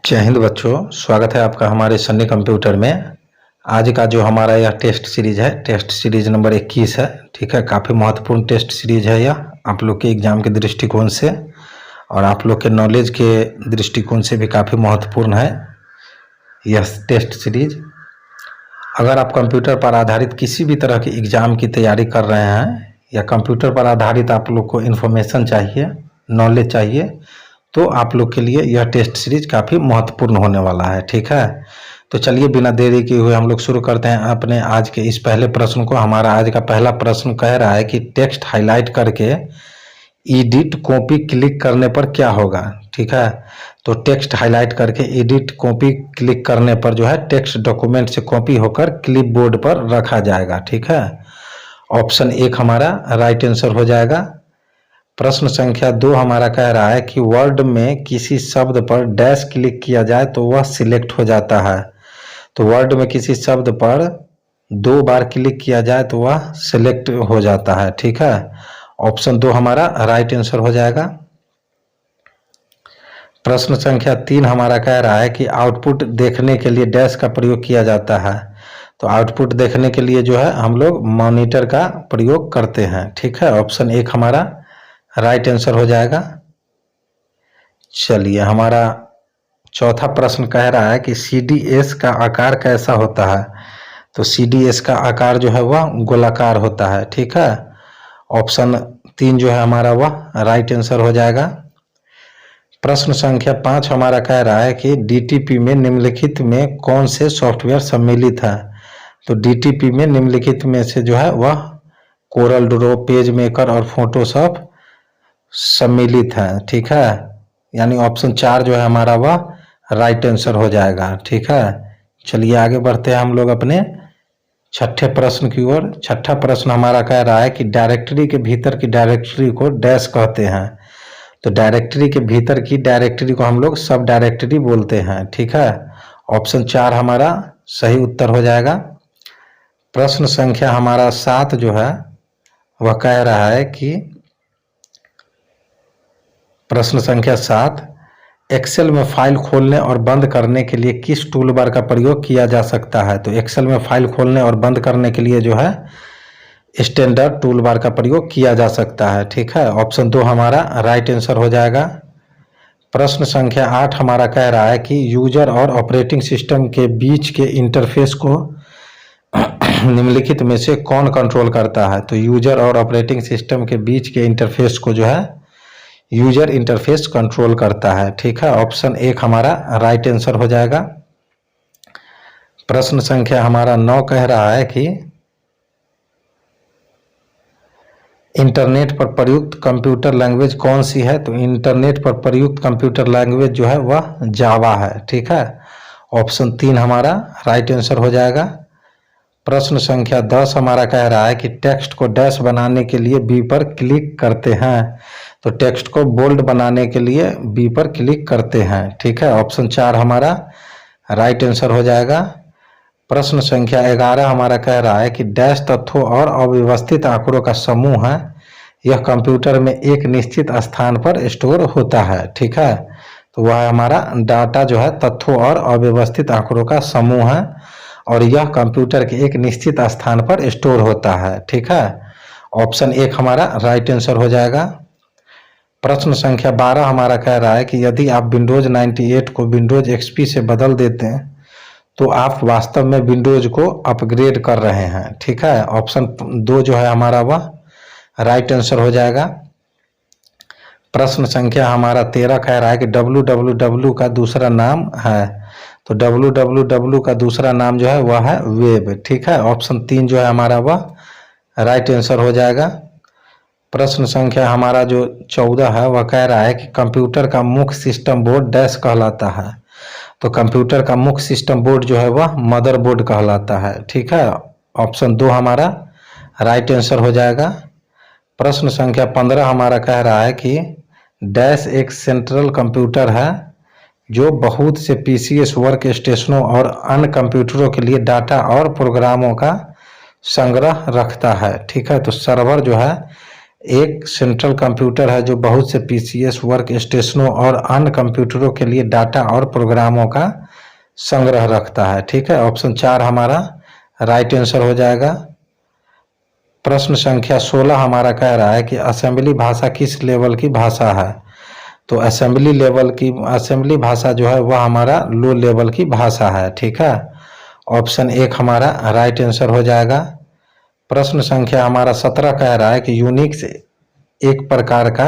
जय हिंद बच्चों, स्वागत है आपका हमारे सन्नी कंप्यूटर में। आज का जो हमारा यह टेस्ट सीरीज है, टेस्ट सीरीज नंबर 21 है। ठीक है, काफ़ी महत्वपूर्ण टेस्ट सीरीज है यह आप लोग के एग्जाम के दृष्टिकोण से और आप लोग के नॉलेज के दृष्टिकोण से भी काफ़ी महत्वपूर्ण है यह टेस्ट सीरीज। अगर आप कंप्यूटर पर आधारित किसी भी तरह के एग्ज़ाम की तैयारी कर रहे हैं या कंप्यूटर पर आधारित आप लोग को इन्फॉर्मेशन चाहिए, नॉलेज चाहिए, तो आप लोग के लिए यह टेस्ट सीरीज काफ़ी महत्वपूर्ण होने वाला है। ठीक है, तो चलिए बिना देरी किए हुए हम लोग शुरू करते हैं अपने आज के इस पहले प्रश्न को। हमारा आज का पहला प्रश्न कह रहा है कि टेक्स्ट हाईलाइट करके एडिट कॉपी क्लिक करने पर क्या होगा। ठीक है, तो टेक्स्ट हाईलाइट करके एडिट कॉपी क्लिक करने पर जो है टेक्स्ट डॉक्यूमेंट से कॉपी होकर क्लिपबोर्ड पर रखा जाएगा। ठीक है, ऑप्शन 1 हमारा राइट आंसर हो जाएगा। प्रश्न संख्या 2 हमारा कह रहा है कि वर्ड में किसी शब्द पर डैश क्लिक किया जाए तो वह सिलेक्ट हो जाता है। तो वर्ड में किसी शब्द पर 2 बार क्लिक किया जाए तो वह सिलेक्ट हो जाता है। ठीक है, ऑप्शन 2 हमारा राइट आंसर हो जाएगा। प्रश्न संख्या 3 हमारा कह रहा है कि आउटपुट देखने के लिए डैश का प्रयोग किया जाता है। तो आउटपुट देखने के लिए जो है हम लोग मॉनिटर का प्रयोग करते हैं। ठीक है, ऑप्शन 1 हमारा राइट आंसर हो जाएगा। चलिए, हमारा चौथा प्रश्न कह रहा है कि CDS का आकार कैसा होता है। तो CDS का आकार जो है वह गोलाकार होता है। ठीक है, ऑप्शन 3 जो है हमारा वह राइट आंसर हो जाएगा। प्रश्न संख्या 5 हमारा कह रहा है कि DTP में निम्नलिखित में कौन से सॉफ्टवेयर सम्मिलित है। तो DTP में निम्नलिखित में से जो है वह कोरल ड्रॉ, पेज मेकर और फोटोशॉप सम्मिलित है। ठीक है, यानी ऑप्शन 4 जो है हमारा वह राइट आंसर हो जाएगा। ठीक है, चलिए आगे बढ़ते हैं हम लोग अपने छठे प्रश्न की ओर। छठा प्रश्न हमारा कह रहा है कि डायरेक्टरी के भीतर की डायरेक्टरी को डैश कहते हैं। तो डायरेक्टरी के भीतर की डायरेक्टरी को हम लोग सब डायरेक्टरी बोलते हैं। ठीक है, ऑप्शन 4 हमारा सही उत्तर हो जाएगा। प्रश्न संख्या हमारा 7 जो है वह कह रहा है कि प्रश्न संख्या 7, एक्सेल में फाइल खोलने और बंद करने के लिए किस टूल बार का प्रयोग किया जा सकता है। तो एक्सेल में फाइल खोलने और बंद करने के लिए जो है स्टैंडर्ड टूल बार का प्रयोग किया जा सकता है। ठीक है, ऑप्शन 2 हमारा राइट आंसर हो जाएगा। प्रश्न संख्या 8 हमारा कह रहा है कि यूजर और ऑपरेटिंग सिस्टम के बीच के इंटरफेस को निम्नलिखित में से कौन कंट्रोल करता है। तो यूजर और ऑपरेटिंग सिस्टम के बीच के इंटरफेस को जो है यूजर इंटरफेस कंट्रोल करता है। ठीक है, ऑप्शन 1 हमारा राइट आंसर हो जाएगा। प्रश्न संख्या हमारा 9 कह रहा है कि इंटरनेट पर प्रयुक्त कंप्यूटर लैंग्वेज कौन सी है। तो इंटरनेट पर प्रयुक्त कंप्यूटर लैंग्वेज जो है वह जावा है। ठीक है, ऑप्शन 3 हमारा राइट आंसर हो जाएगा। प्रश्न संख्या 10 हमारा कह रहा है कि टेक्स्ट को डैश बनाने के लिए बी पर क्लिक करते हैं। तो टेक्स्ट को बोल्ड बनाने के लिए बी पर क्लिक करते हैं। ठीक है, ऑप्शन 4 हमारा राइट आंसर हो जाएगा। प्रश्न संख्या 11 हमारा कह रहा है कि डैश तत्वों और अव्यवस्थित आंकड़ों का समूह है। यह कंप्यूटर में एक निश्चित स्थान पर स्टोर होता है। ठीक है, तो वह हमारा डाटा जो है तत्वों और अव्यवस्थित आंकड़ों का समूह है और यह कंप्यूटर के एक निश्चित स्थान पर स्टोर होता है। ठीक है, ऑप्शन 1 हमारा राइट आंसर हो जाएगा। प्रश्न संख्या 12 हमारा कह रहा है कि यदि आप विंडोज 98 को विंडोज XP से बदल देते हैं तो आप वास्तव में विंडोज को अपग्रेड कर रहे हैं। ठीक है, ऑप्शन 2 जो है हमारा वह राइट आंसर हो जाएगा। प्रश्न संख्या हमारा 13 कह रहा है कि www का दूसरा नाम है। तो www का दूसरा नाम जो है वह है वेब। ठीक है, ऑप्शन 3 जो है हमारा वह राइट आंसर हो जाएगा। प्रश्न संख्या हमारा जो 14 है वह कह रहा है कि कंप्यूटर का मुख्य सिस्टम बोर्ड डैश कहलाता है। तो कंप्यूटर का मुख्य सिस्टम बोर्ड जो है वह मदरबोर्ड कहलाता है। ठीक है, ऑप्शन 2 हमारा राइट आंसर हो जाएगा। प्रश्न संख्या 15 हमारा कह रहा है कि डैश एक सेंट्रल कंप्यूटर है जो बहुत से PCS वर्क स्टेशनों और अन्य कंप्यूटरों के लिए डाटा और प्रोग्रामों का संग्रह रखता है। ठीक है, तो सर्वर जो है एक सेंट्रल कंप्यूटर है जो बहुत से पीसीएस, वर्क स्टेशनों और अन्य कंप्यूटरों के लिए डाटा और प्रोग्रामों का संग्रह रखता है। ठीक है, ऑप्शन 4 हमारा राइट आंसर हो जाएगा। प्रश्न संख्या 16 हमारा कह रहा है कि असेंबली भाषा किस लेवल की भाषा है। तो असेंबली भाषा जो है वह हमारा लो लेवल की भाषा है। ठीक है, ऑप्शन 1 हमारा राइट आंसर हो जाएगा। प्रश्न संख्या हमारा 17 कह रहा है कि यूनिक्स एक प्रकार का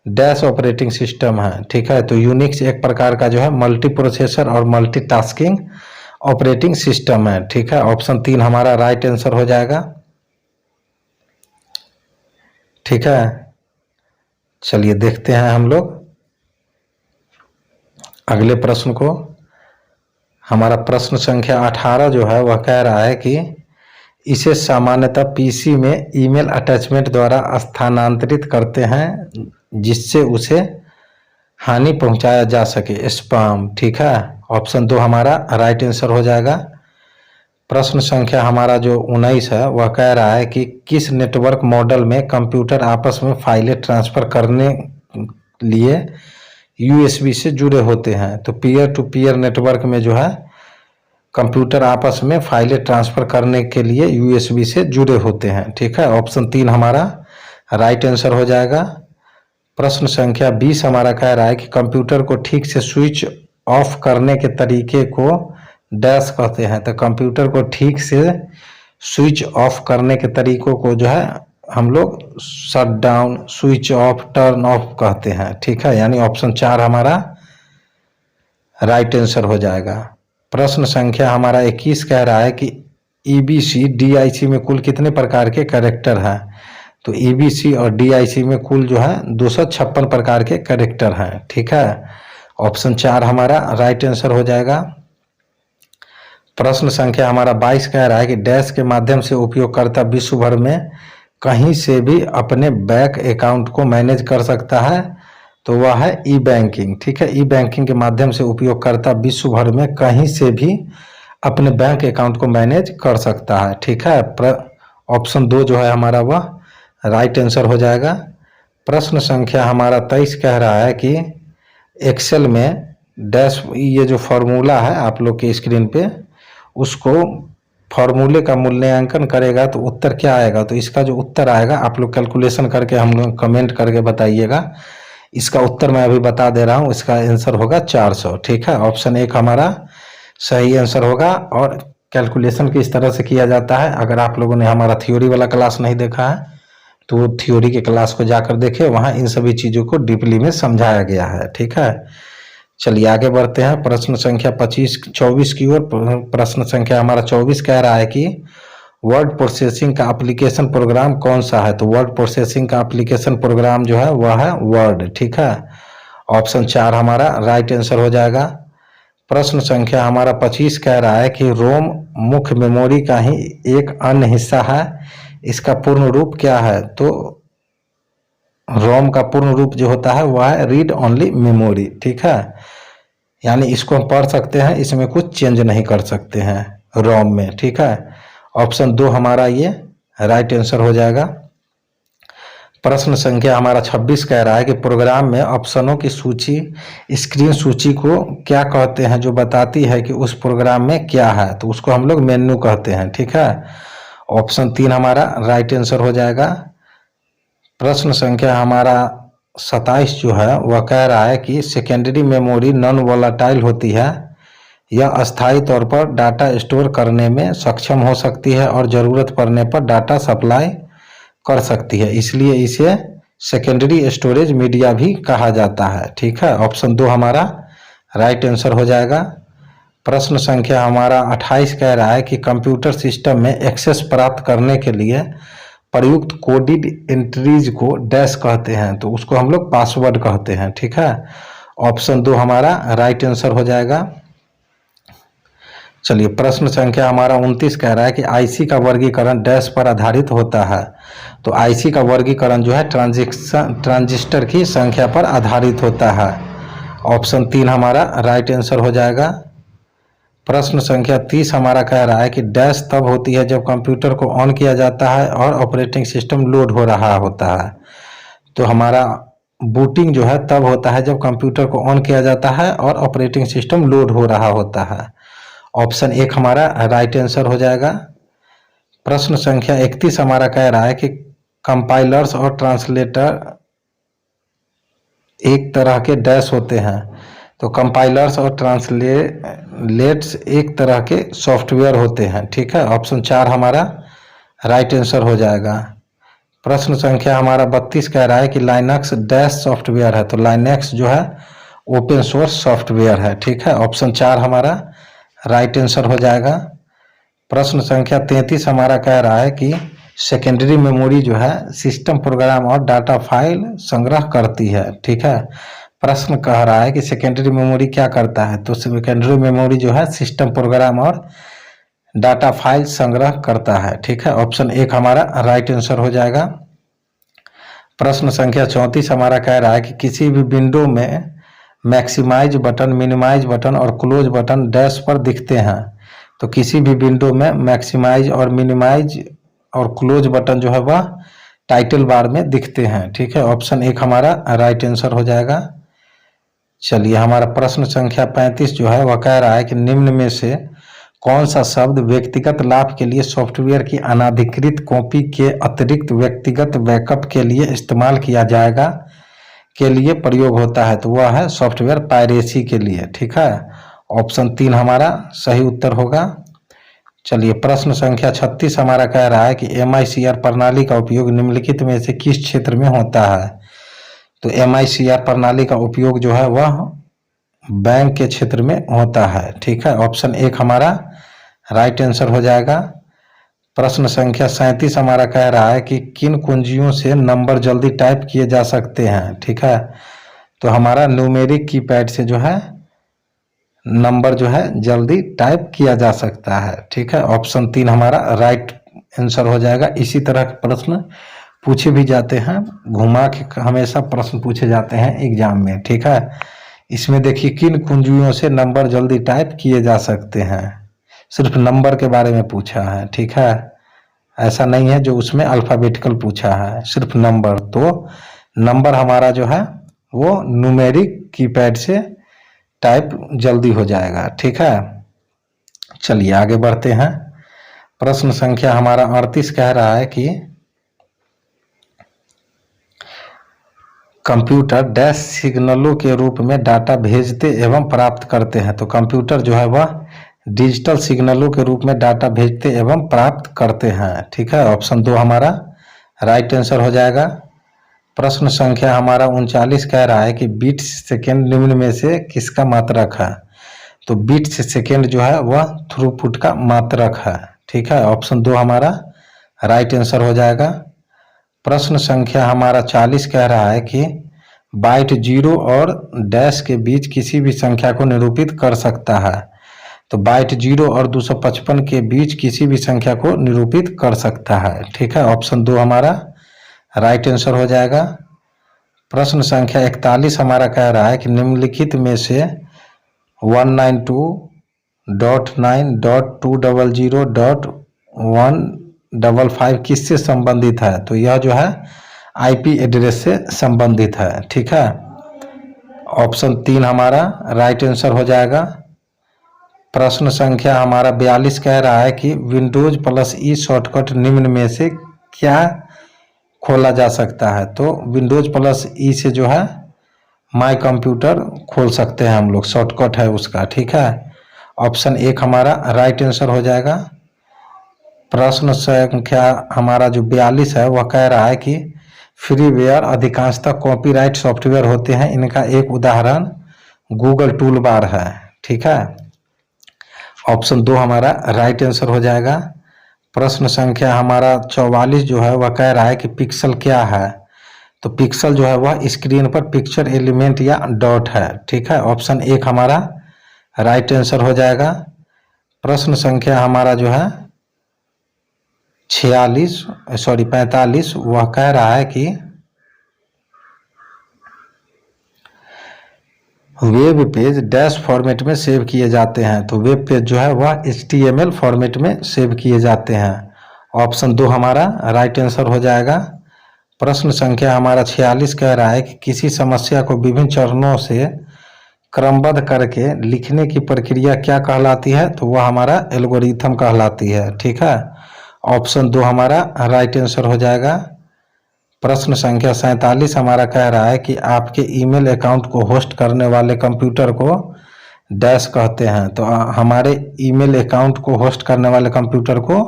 डैश ऑपरेटिंग सिस्टम है। ठीक है, तो यूनिक्स एक प्रकार का जो है मल्टी प्रोसेसर और मल्टीटास्किंग ऑपरेटिंग सिस्टम है। ठीक है, ऑप्शन 3 हमारा राइट आंसर हो जाएगा। ठीक है, चलिए देखते हैं हम लोग अगले प्रश्न को। हमारा प्रश्न संख्या 18 जो है वह कह रहा है कि इसे सामान्यतः पीसी में ईमेल अटैचमेंट द्वारा स्थानांतरित करते हैं जिससे उसे हानि पहुंचाया जा सके, स्पैम। ठीक है, ऑप्शन 2 हमारा राइट आंसर हो जाएगा। प्रश्न संख्या हमारा जो 19 है वह कह रहा है कि किस नेटवर्क मॉडल में कंप्यूटर आपस में फाइलें ट्रांसफर करने लिए यूएसबी से जुड़े होते हैं। तो पीयर टू पीयर नेटवर्क में जो है कंप्यूटर आपस में फाइलें ट्रांसफर करने के लिए यूएसबी से जुड़े होते हैं। ठीक है, ऑप्शन 3 हमारा राइट आंसर हो जाएगा। प्रश्न संख्या 20 हमारा कह रहा है कि कंप्यूटर को ठीक से स्विच ऑफ करने के तरीके को डैश कहते हैं। तो कंप्यूटर को ठीक से स्विच ऑफ करने के तरीकों को जो है हम लोग shut down, switch off, turn off कहते हैं। ठीक है, यानी ऑप्शन 4 हमारा राइट आंसर हो जाएगा। प्रश्न संख्या हमारा 21 कह रहा है कि ईबीसी डीआईसी में कुल कितने प्रकार के कैरेक्टर हैं। तो ईबीसी और डीआईसी में कुल जो है 256 प्रकार के कैरेक्टर हैं। ठीक है, ऑप्शन 4 हमारा राइट आंसर हो जाएगा। प्रश्न संख्या हमारा 22 कह रहा है कि डैश के माध्यम से उपयोगकर्ता विश्व भर में कहीं से भी अपने बैंक अकाउंट को मैनेज कर सकता है। तो वह है ई बैंकिंग। ठीक है, ई बैंकिंग के माध्यम से उपयोगकर्ता विश्व भर में कहीं से भी अपने बैंक अकाउंट को मैनेज कर सकता है। ठीक है, ऑप्शन 2 जो है हमारा वह राइट आंसर हो जाएगा। प्रश्न संख्या हमारा 23 कह रहा है कि एक्सेल में डैश, ये जो फॉर्मूला है आप लोग के स्क्रीन पे, उसको फॉर्मूले का मूल्यांकन करेगा तो उत्तर क्या आएगा। तो इसका जो उत्तर आएगा आप लोग कैलकुलेशन करके हम लोग कमेंट करके बताइएगा। इसका उत्तर मैं अभी बता दे रहा हूँ, इसका आंसर होगा 400। ठीक है, ऑप्शन 1 हमारा सही आंसर होगा। और कैलकुलेशन किस तरह से किया जाता है, अगर आप लोगों ने हमारा थ्योरी वाला क्लास नहीं देखा है तो थ्योरी के क्लास को जाकर देखें, वहाँ इन सभी चीज़ों को डीपली में समझाया गया है। ठीक है, चलिए आगे बढ़ते हैं प्रश्न संख्या 24 की ओर। प्रश्न संख्या हमारा 24 कह रहा है कि वर्ड प्रोसेसिंग का एप्लीकेशन प्रोग्राम कौन सा है। तो वर्ड प्रोसेसिंग का एप्लीकेशन प्रोग्राम जो है वह है वर्ड। ठीक है, ऑप्शन 4 हमारा राइट आंसर हो जाएगा। प्रश्न संख्या हमारा 25 कह रहा है कि रोम मुख्य मेमोरी का ही एक अन्य हिस्सा है, इसका पूर्ण रूप क्या है। तो रोम का पूर्ण रूप जो होता है वह है रीड ओनली मेमोरी। ठीक है, यानी इसको हम पढ़ सकते हैं, इसमें कुछ चेंज नहीं कर सकते हैं रोम में। ठीक है, ऑप्शन 2 हमारा ये राइट आंसर हो जाएगा। प्रश्न संख्या हमारा 26 कह रहा है कि प्रोग्राम में ऑप्शनों की सूची, स्क्रीन सूची को क्या कहते हैं, जो बताती है कि उस प्रोग्राम में क्या है। तो उसको हम लोग मेन्यू कहते हैं। ठीक है, ऑप्शन 3 हमारा राइट आंसर हो जाएगा। प्रश्न संख्या हमारा 27 जो है वह कह रहा है कि सेकेंडरी मेमोरी नॉन वोलाटाइल होती है, यह अस्थायी तौर पर डाटा स्टोर करने में सक्षम हो सकती है और ज़रूरत पड़ने पर डाटा सप्लाई कर सकती है, इसलिए इसे सेकेंडरी स्टोरेज मीडिया भी कहा जाता है। ठीक है, ऑप्शन 2 हमारा राइट आंसर हो जाएगा। प्रश्न संख्या हमारा 28 कह रहा है कि कंप्यूटर सिस्टम में एक्सेस प्राप्त करने के लिए प्रयुक्त कोडेड एंट्रीज को डैश कहते हैं। तो उसको हम लोग पासवर्ड कहते हैं। ठीक है, ऑप्शन 2 हमारा राइट आंसर हो जाएगा। चलिए प्रश्न संख्या हमारा 29 कह रहा है कि आईसी का वर्गीकरण डैश पर आधारित होता है। तो आईसी का वर्गीकरण जो है ट्रांजिस्टर की संख्या पर आधारित होता है। ऑप्शन 3 हमारा राइट आंसर हो जाएगा। प्रश्न संख्या 30 हमारा कह रहा है कि डैश तब होती है जब कंप्यूटर को ऑन किया जाता है और ऑपरेटिंग सिस्टम लोड हो रहा होता है। तो हमारा बूटिंग जो है तब होता है जब कंप्यूटर को ऑन किया जाता है और ऑपरेटिंग सिस्टम लोड हो रहा होता है। ऑप्शन 1 हमारा राइट आंसर हो जाएगा। प्रश्न संख्या 31 हमारा कह रहा है कि कंपाइलर्स और ट्रांसलेटर एक तरह के डैश होते हैं। तो कंपाइलर्स और ट्रांसलेट्स एक तरह के सॉफ्टवेयर होते हैं। ठीक है, ऑप्शन 4 हमारा राइट आंसर हो जाएगा। प्रश्न संख्या हमारा 32 कह रहा है कि लाइनक्स डैश सॉफ्टवेयर है। तो लाइनक्स जो है ओपन सोर्स सॉफ्टवेयर है। ठीक है, ऑप्शन 4 हमारा राइट आंसर हो जाएगा। प्रश्न संख्या 33 हमारा कह रहा है कि सेकेंडरी मेमोरी जो है सिस्टम प्रोग्राम और डाटा फाइल संग्रह करती है। ठीक है, प्रश्न कह रहा है कि सेकेंडरी मेमोरी क्या करता है। तो सेकेंडरी मेमोरी जो है सिस्टम प्रोग्राम और डाटा फाइल संग्रह करता है। ठीक है, ऑप्शन 1 हमारा राइट आंसर हो जाएगा। प्रश्न संख्या 34 हमारा कह रहा है कि किसी भी विंडो में मैक्सिमाइज बटन, मिनिमाइज बटन और क्लोज बटन डैश पर दिखते हैं। तो किसी भी विंडो में मैक्सिमाइज और मिनिमाइज और क्लोज बटन जो है वह टाइटल बार में दिखते हैं। ठीक है, ऑप्शन 1 हमारा राइट आंसर हो जाएगा। चलिए, हमारा प्रश्न संख्या 35 जो है वह कह रहा है कि निम्न में से कौन सा शब्द व्यक्तिगत लाभ के लिए सॉफ्टवेयर की अनाधिकृत कॉपी के अतिरिक्त व्यक्तिगत बैकअप के लिए इस्तेमाल किया जाएगा के लिए प्रयोग होता है। तो वह है सॉफ्टवेयर पायरेसी के लिए। ठीक है, ऑप्शन 3 हमारा सही उत्तर होगा। चलिए, प्रश्न संख्या 36 हमारा कह रहा है कि MICR प्रणाली का उपयोग निम्नलिखित में से किस क्षेत्र में होता है। तो MICR प्रणाली का उपयोग जो है वह बैंक के क्षेत्र में होता है। ठीक है, ऑप्शन 1 हमारा राइट आंसर हो जाएगा। प्रश्न संख्या 37 हमारा कह रहा है कि किन कुंजियों से नंबर जल्दी टाइप किए जा सकते हैं। ठीक है, तो हमारा न्यूमेरिक कीपैड से जो है नंबर जो है जल्दी टाइप किया जा सकता है। ठीक है, ऑप्शन 3 हमारा राइट आंसर हो जाएगा। इसी तरह के प्रश्न पूछे भी जाते हैं, घुमा के हमेशा प्रश्न पूछे जाते हैं एग्जाम में। ठीक है, इसमें देखिए किन कुंजियों से नंबर जल्दी टाइप किए जा सकते हैं, सिर्फ नंबर के बारे में पूछा है। ठीक है, ऐसा नहीं है जो उसमें अल्फाबेटिकल पूछा है, सिर्फ नंबर। तो नंबर हमारा जो है वो न्यूमेरिक कीपैड से टाइप जल्दी हो जाएगा। ठीक है, चलिए आगे बढ़ते हैं। प्रश्न संख्या हमारा 38 कह रहा है कि कंप्यूटर डैश सिग्नलों के रूप में डाटा भेजते एवं प्राप्त करते हैं। तो कंप्यूटर जो है वह डिजिटल सिग्नलों के रूप में डाटा भेजते एवं प्राप्त करते हैं। ठीक है, ऑप्शन 2 हमारा राइट आंसर हो जाएगा। प्रश्न संख्या हमारा 39 कह रहा है कि बीट सेकेंड निम्न में से किसका मात्रक है। तो बीट सेकेंड जो है वह थ्रूपुट का मात्रक है। ठीक है, ऑप्शन 2 हमारा राइट आंसर हो जाएगा। प्रश्न संख्या हमारा 40 कह रहा है कि बाइट 0 और डैश के बीच किसी भी संख्या को निरूपित कर सकता है। तो बाइट 0 और 255 के बीच किसी भी संख्या को निरूपित कर सकता है। ठीक है, ऑप्शन 2 हमारा राइट आंसर हो जाएगा। प्रश्न संख्या 41 हमारा कह रहा है कि निम्नलिखित में से 192.9.200.155 किससे संबंधित है। तो यह जो है IP एड्रेस से संबंधित है। ठीक है, ऑप्शन 3 हमारा राइट आंसर हो जाएगा। प्रश्न संख्या हमारा 42 कह रहा है कि विंडोज प्लस ई शॉर्टकट निम्न में से क्या खोला जा सकता है। तो विंडोज प्लस ई से जो है माई कंप्यूटर खोल सकते हैं हम लोग, शॉर्टकट है उसका। ठीक है, ऑप्शन 1 हमारा राइट आंसर हो जाएगा। प्रश्न संख्या हमारा जो 42 है वह कह रहा है कि फ्रीवेयर अधिकांशतः कॉपीराइट सॉफ्टवेयर होते हैं। इनका एक उदाहरण गूगल टूल बार है। ठीक है, ऑप्शन 2 हमारा राइट आंसर हो जाएगा। प्रश्न संख्या हमारा 44 जो है वह कह रहा है कि पिक्सल क्या है। तो पिक्सल जो है वह स्क्रीन पर पिक्चर एलिमेंट या डॉट है। ठीक है, ऑप्शन 1 हमारा राइट आंसर हो जाएगा। प्रश्न संख्या हमारा जो है 45 वह कह रहा है कि वेब पेज डैश फॉर्मेट में सेव किए जाते हैं, तो वेब पेज जो है वह HTML फॉर्मेट में सेव किए जाते हैं। ऑप्शन 2 हमारा राइट आंसर हो जाएगा। प्रश्न संख्या हमारा 46 कह रहा है कि किसी समस्या को विभिन्न चरणों से क्रमबद्ध करके लिखने की प्रक्रिया क्या कहलाती है, तो वह हमारा एल्गोरिथम कहलाती है। ठीक है, ऑप्शन 2 हमारा राइट आंसर हो जाएगा। प्रश्न संख्या 47 हमारा कह रहा है कि आपके ईमेल अकाउंट को होस्ट करने वाले कंप्यूटर को डैश कहते हैं, तो हमारे ईमेल अकाउंट को होस्ट करने वाले कंप्यूटर को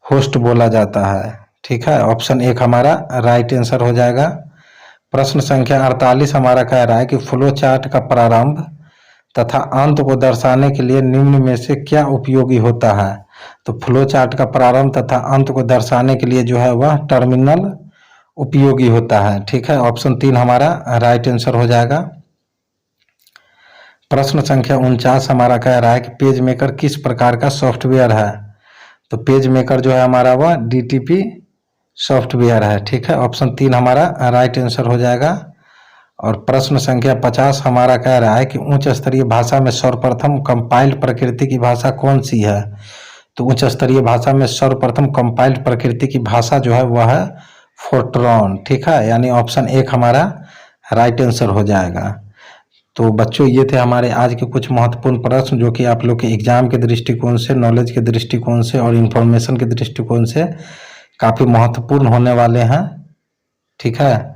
होस्ट बोला जाता है। ठीक है, ऑप्शन 1 हमारा राइट आंसर हो जाएगा। प्रश्न संख्या 48 हमारा कह रहा है कि फ्लो चार्ट का प्रारंभ तथा अंत को दर्शाने के लिए निम्न में से क्या उपयोगी होता है, तो फ्लो चार्ट का प्रारंभ तथा अंत को दर्शाने के लिए जो है वह टर्मिनल उपयोगी होता है। ठीक है, ऑप्शन 3 हमारा राइट आंसर हो जाएगा। प्रश्न संख्या 49 हमारा कह रहा है कि पेज मेकर किस प्रकार का सॉफ्टवेयर है, तो पेज मेकर जो है हमारा वह DTP सॉफ्टवेयर है। ठीक है, ऑप्शन 3 हमारा राइट आंसर हो जाएगा। और प्रश्न संख्या 50 हमारा कह रहा है कि उच्च स्तरीय भाषा में सर्वप्रथम कंपाइल्ड प्रकृति की भाषा कौन सी है, तो उच्च स्तरीय भाषा में सर्वप्रथम कंपाइल्ड प्रकृति की भाषा जो है वह है फोर्ट्रॉन। ठीक है, यानी ऑप्शन 1 हमारा राइट आंसर हो जाएगा। तो बच्चों ये थे हमारे आज के कुछ महत्वपूर्ण प्रश्न जो कि आप लोग के एग्जाम के दृष्टिकोण से, नॉलेज के दृष्टिकोण से और इन्फॉर्मेशन के दृष्टिकोण से काफ़ी महत्वपूर्ण होने वाले हैं। ठीक है,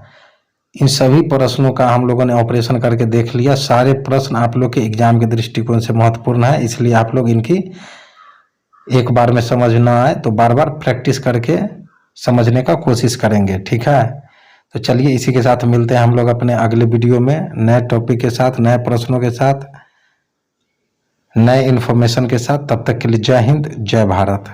इन सभी प्रश्नों का हम लोगों ने ऑपरेशन करके देख लिया। सारे प्रश्न आप लोग के एग्जाम के दृष्टिकोण से महत्वपूर्ण है, इसलिए आप लोग इनकी एक बार में समझ ना आए तो बार बार प्रैक्टिस करके समझने का कोशिश करेंगे। ठीक है, तो चलिए इसी के साथ मिलते हैं हम लोग अपने अगले वीडियो में नए टॉपिक के साथ, नए प्रश्नों के साथ, नए इन्फॉर्मेशन के साथ। तब तक के लिए जय हिंद, जय भारत।